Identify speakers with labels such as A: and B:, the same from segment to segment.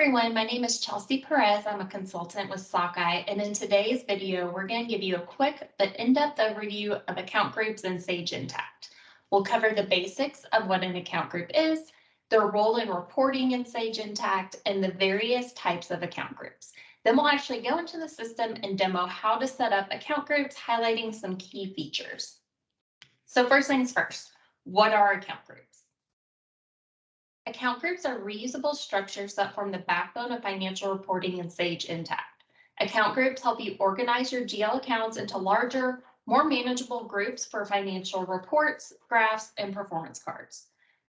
A: everyone, my name is Chelsea Perez. I'm a consultant with Sockeye, and in today's video, we're going to give you a quick but in-depth overview of account groups in Sage Intacct. We'll cover the basics of what an account group is, their role in reporting in Sage Intacct, and the various types of account groups. Then we'll actually go into the system and demo how to set up account groups, highlighting some key features. So first things first, what are account groups? Account groups are reusable structures that form the backbone of financial reporting in Sage Intacct. Account groups help you organize your GL accounts into larger, more manageable groups for financial reports, graphs, and performance cards.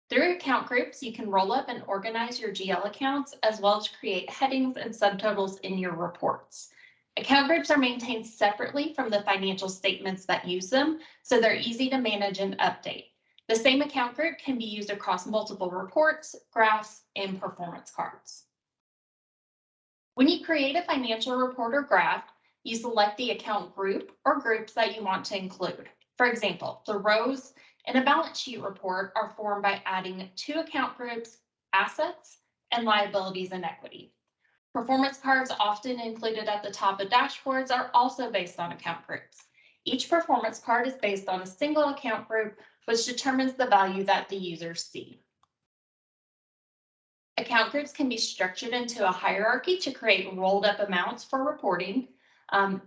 A: Through account groups, you can roll up and organize your GL accounts, as well as create headings and subtotals in your reports. Account groups are maintained separately from the financial statements that use them, so they're easy to manage and update. The same account group can be used across multiple reports, graphs, and performance cards. When you create a financial report or graph, you select the account group or groups that you want to include. For example, the rows in a balance sheet report are formed by adding two account groups, assets, and liabilities and equity. Performance cards, often included at the top of dashboards, are also based on account groups. Each performance card is based on a single account group, which determines the value that the users see. Account groups can be structured into a hierarchy to create rolled up amounts for reporting.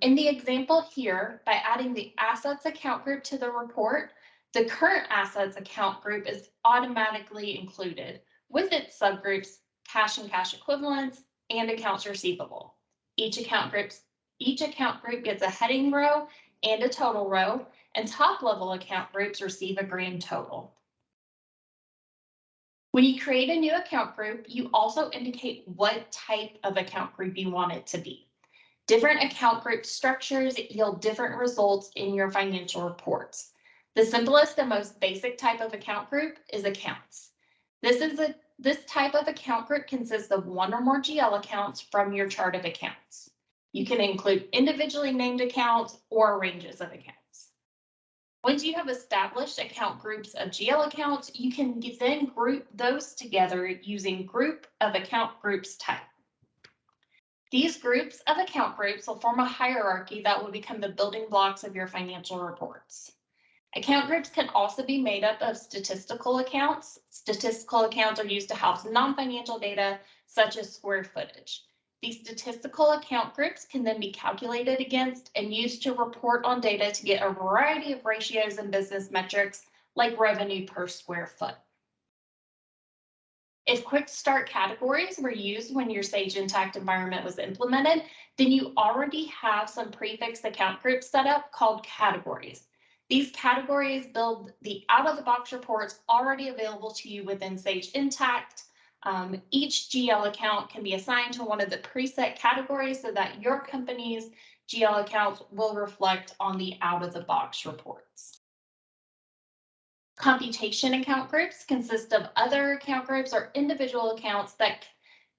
A: In the example here, by adding the assets account group to the report, the current assets account group is automatically included with its subgroups, cash and cash equivalents, and accounts receivable. Each account group gets a heading row and a total row, and top-level account groups receive a grand total. When you create a new account group, you also indicate what type of account group you want it to be. Different account group structures yield different results in your financial reports. The simplest and most basic type of account group is accounts. This type of account group consists of one or more GL accounts from your chart of accounts. You can include individually named accounts or ranges of accounts. Once you have established account groups of GL accounts, you can then group those together using group of account groups type. These groups of account groups will form a hierarchy that will become the building blocks of your financial reports. Account groups can also be made up of statistical accounts. Statistical accounts are used to house non-financial data, such as square footage. These statistical account groups can then be calculated against and used to report on data to get a variety of ratios and business metrics like revenue per square foot. If quick start categories were used when your Sage Intacct environment was implemented, then you already have some prefixed account groups set up called categories. These categories build the out-of-the-box reports already available to you within Sage Intacct. Each GL account can be assigned to one of the preset categories so that your company's GL accounts will reflect on the out-of-the-box reports. Computation account groups consist of other account groups or individual accounts that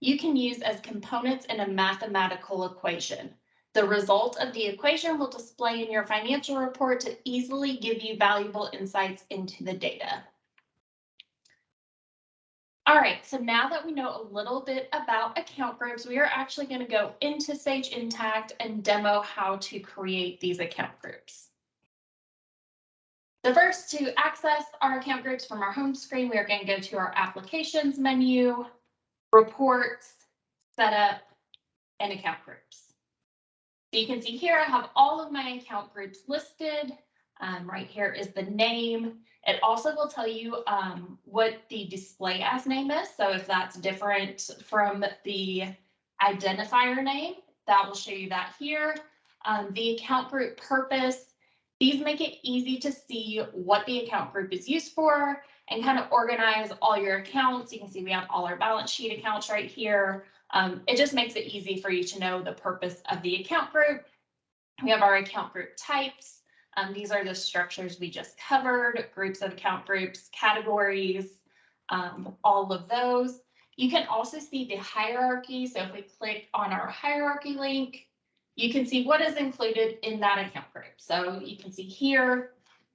A: you can use as components in a mathematical equation. The result of the equation will display in your financial report to easily give you valuable insights into the data. All right, so now that we know a little bit about account groups, we are actually going to go into Sage Intacct and demo how to create these account groups. The first, to access our account groups from our home screen, we are going to go to our Applications menu, Reports, Setup, and Account Groups. So you can see here I have all of my account groups listed. Right here is the name. It also will tell you what the display as name is. So if that's different from the identifier name, that will show you that here. The account group purpose. These make it easy to see what the account group is used for and kind of organize all your accounts. You can see we have all our balance sheet accounts right here. It just makes it easy for you to know the purpose of the account group. We have our account group types. These are the structures we just covered, groups of account groups, categories, all of those. You can also see the hierarchy. So if we click on our hierarchy link, you can see what is included in that account group. So you can see here,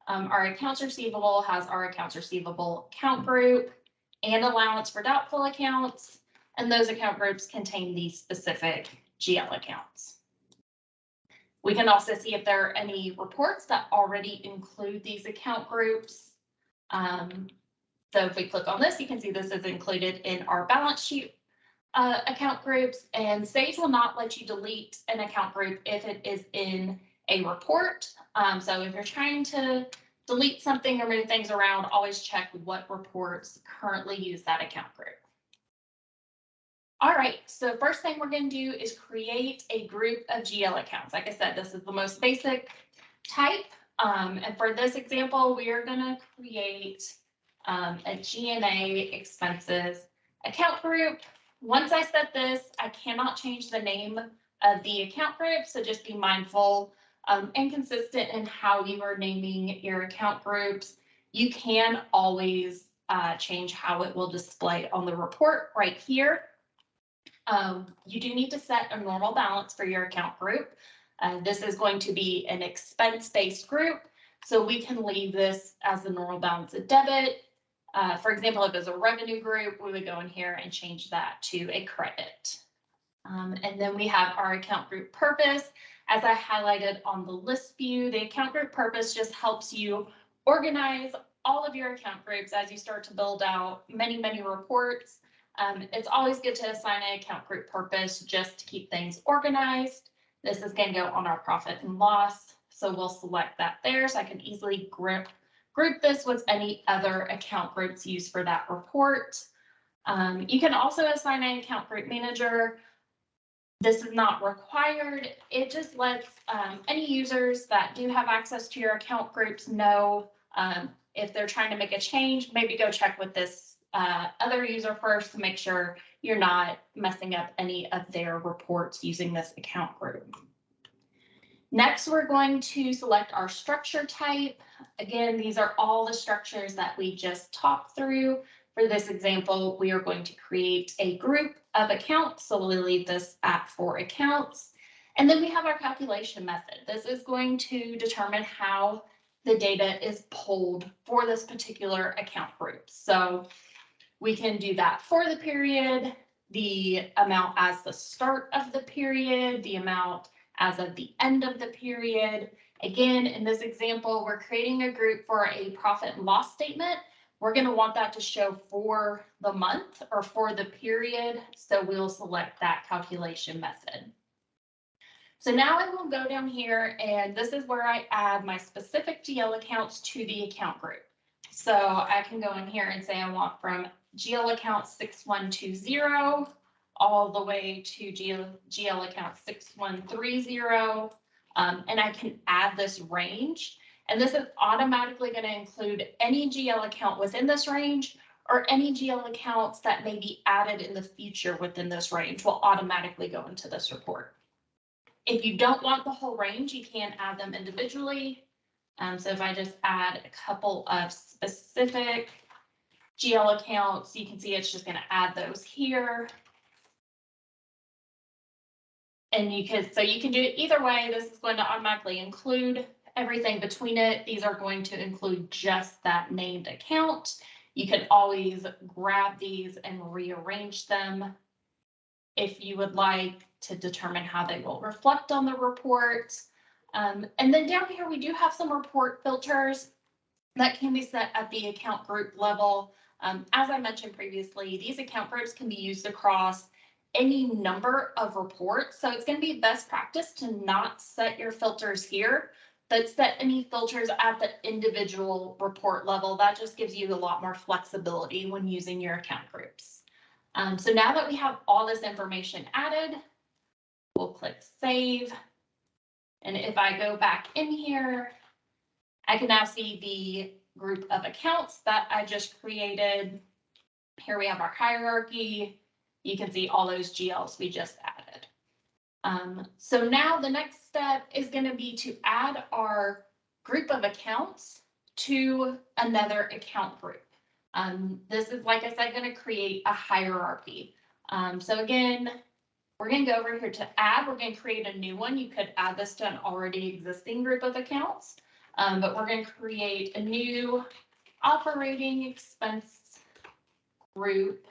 A: our accounts receivable has our accounts receivable account group and allowance for doubtful accounts. and those account groups contain these specific GL accounts. We can also see if there are any reports that already include these account groups. So if we click on this, you can see this is included in our balance sheet account groups, and Sage will not let you delete an account group if it is in a report. So if you're trying to delete something or move things around, always check what reports currently use that account group. All right, so first thing we're going to do is create a group of GL accounts. Like I said, this is the most basic type. And for this example, we are going to create a G&A expenses account group. Once I set this, I cannot change the name of the account group, so just be mindful and consistent in how you are naming your account groups. You can always change how it will display on the report right here. You do need to set a normal balance for your account group. This is going to be an expense-based group, so we can leave this as the normal balance of debit. For example, if it's a revenue group, we would go in here and change that to a credit. And then we have our account group purpose. As I highlighted on the list view, the account group purpose just helps you organize all of your account groups as you start to build out many reports. It's always good to assign an account group purpose just to keep things organized. This is going to go on our profit and loss. So we'll select that there, so I can easily group this with any other account groups used for that report. You can also assign an account group manager. This is not required. It just lets any users that do have access to your account groups know if they're trying to make a change, maybe go check with this other user first to make sure you're not messing up any of their reports using this account group. Next, we're going to select our structure type. Again, these are all the structures that we just talked through. For this example, we are going to create a group of accounts. So we'll leave this at 4 accounts. And then we have our calculation method. This is going to determine how the data is pulled for this particular account group. So we can do that for the period, the amount as the start of the period, the amount as of the end of the period. Again, in this example, we're creating a group for a profit and loss statement. We're going to want that to show for the month or for the period. So we'll select that calculation method. So now I will go down here, and this is where I add my specific GL accounts to the account group. So I can go in here and say I want from GL account 6120 all the way to GL account 6130. And I can add this range. And this is automatically going to include any GL account within this range, or any GL accounts that may be added in the future within this range will automatically go into this report. If you don't want the whole range, you can add them individually. So if I just add a couple of specific GL accounts, you can see it's just going to add those here. And you can do it either way. This is going to automatically include everything between it. These are going to include just that named account. You can always grab these and rearrange them if you would like to determine how they will reflect on the report. And then down here, we do have some report filters that can be set at the account group level. As I mentioned previously, these account groups can be used across any number of reports. So it's going to be best practice to not set your filters here, but set any filters at the individual report level. That just gives you a lot more flexibility when using your account groups. So now that we have all this information added, we'll click save. And if I go back in here, I can now see the group of accounts that I just created. Here we have our hierarchy. You can see all those GLs we just added. So now the next step is going to be to add our group of accounts to another account group. This is, like I said, going to create a hierarchy. So again, we're going to go over here to add. We're going to create a new one. You could add this to an already existing group of accounts, but we're going to create a new operating expense group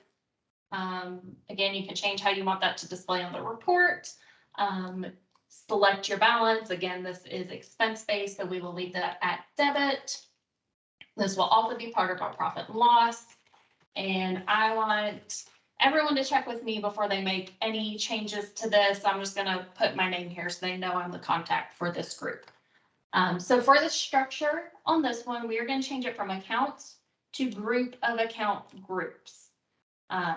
A: Again, you can change how you want that to display on the report. Select your balance. Again, this is expense-based, so we will leave that at debit. This will also be part of our profit and loss. And I want everyone to check with me before they make any changes to this. I'm just going to put my name here so they know I'm the contact for this group. So for the structure on this one, we are going to change it from accounts to group of account groups.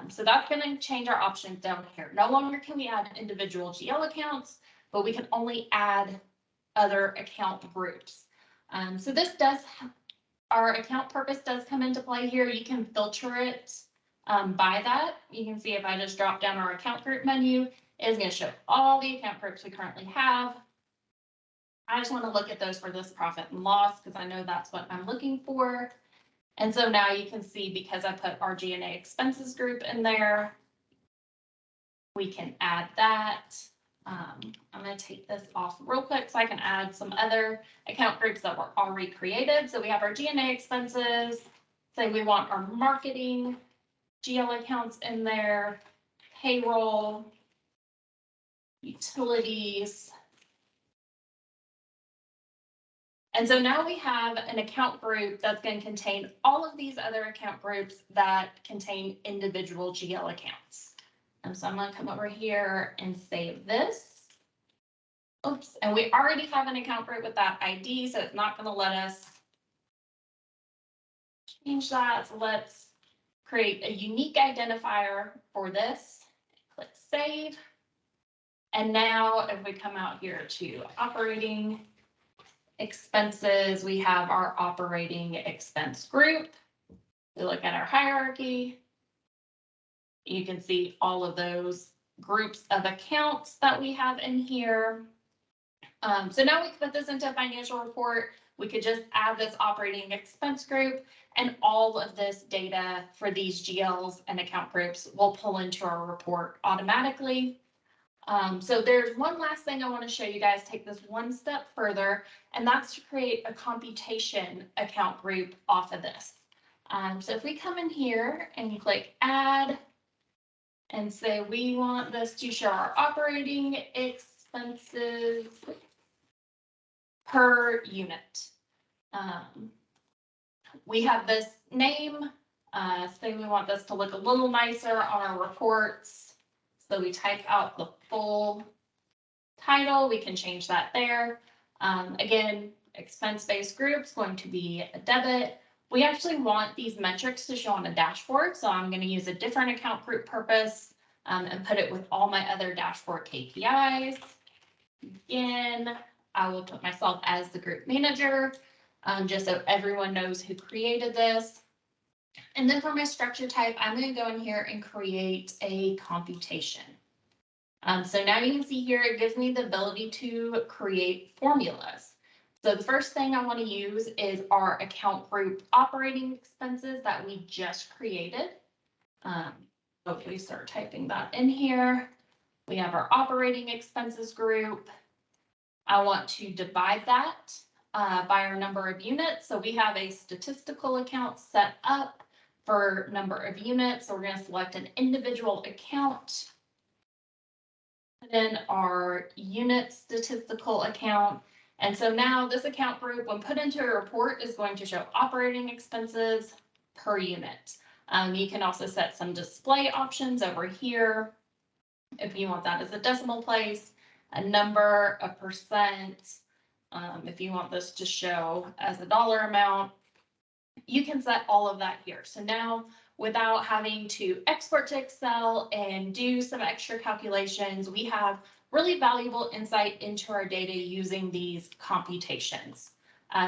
A: So that's going to change our options down here. No longer can we add individual GL accounts, but we can only add other account groups. So this does, our account purpose does come into play here. You can filter it by that. You can see if I just drop down our account group menu, it's going to show all the account groups we currently have. I just want to look at those for this profit and loss because I know that's what I'm looking for. And so now you can see, because I put our G&A expenses group in there, we can add that. I'm going to take this off real quick so I can add some other account groups that were already created. So we have our G&A expenses. Say we want our marketing GL accounts in there, payroll, utilities. And so now we have an account group that's going to contain all of these other account groups that contain individual GL accounts. And so I'm going to come over here and save this. Oops, and we already have an account group with that ID, so it's not going to let us change that. So let's create a unique identifier for this. Click save. And now if we come out here to operating expenses, we have our operating expense group. We look at our hierarchy. You can see all of those groups of accounts that we have in here. So now we can put this into a financial report. We could just add this operating expense group, and all of this data for these GLs and account groups will pull into our report automatically. So there's one last thing I want to show you guys, take this one step further, and that's to create a computation account group off of this. So if we come in here and click add and say we want this to show our operating expenses per unit. We have this name, say we want this to look a little nicer on our reports. So we type out the full title, we can change that there. Again, expense-based groups going to be a debit. We actually want these metrics to show on a dashboard, so I'm going to use a different account group purpose and put it with all my other dashboard KPIs. Again, I will put myself as the group manager, just so everyone knows who created this. And then for my structure type, I'm going to go in here and create a computation. So now you can see here, it gives me the ability to create formulas. So the first thing I want to use is our account group operating expenses that we just created. So if we start typing that in here, we have our operating expenses group. I want to divide that by our number of units. So we have a statistical account set up for number of units. So we're going to select an individual account. Then our unit statistical account. And so now this account group, when put into a report, is going to show operating expenses per unit. You can also set some display options over here if you want that as a decimal place, a number, a percent. If you want this to show as a dollar amount, you can set all of that here. So now, without having to export to Excel and do some extra calculations, we have really valuable insight into our data using these computations.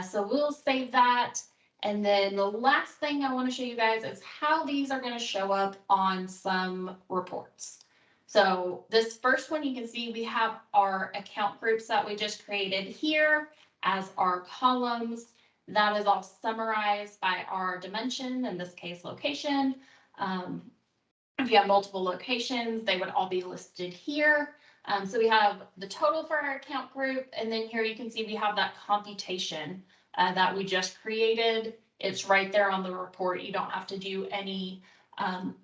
A: So we'll save that. And then the last thing I want to show you guys is how these are going to show up on some reports. So this first one, you can see we have our account groups that we just created here as our columns. That is all summarized by our dimension, in this case, location. If you have multiple locations, they would all be listed here. So we have the total for our account group, and then here you can see we have that computation that we just created. It's right there on the report. You don't have to do any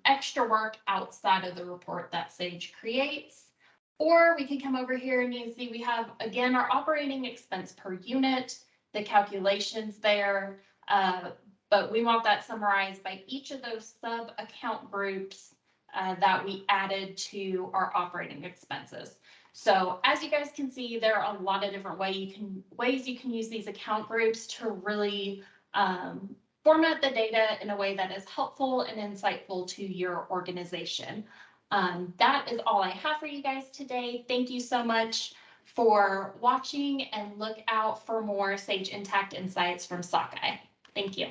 A: extra work outside of the report that Sage creates. Or we can come over here and you see we have, again, our operating expense per unit, the calculations there, but we want that summarized by each of those sub account groups that we added to our operating expenses. So as you guys can see, there are a lot of different ways you can use these account groups to really format the data in a way that is helpful and insightful to your organization. That is all I have for you guys today. Thank you so much for watching, and look out for more Sage Intacct insights from Sockeye. Thank you.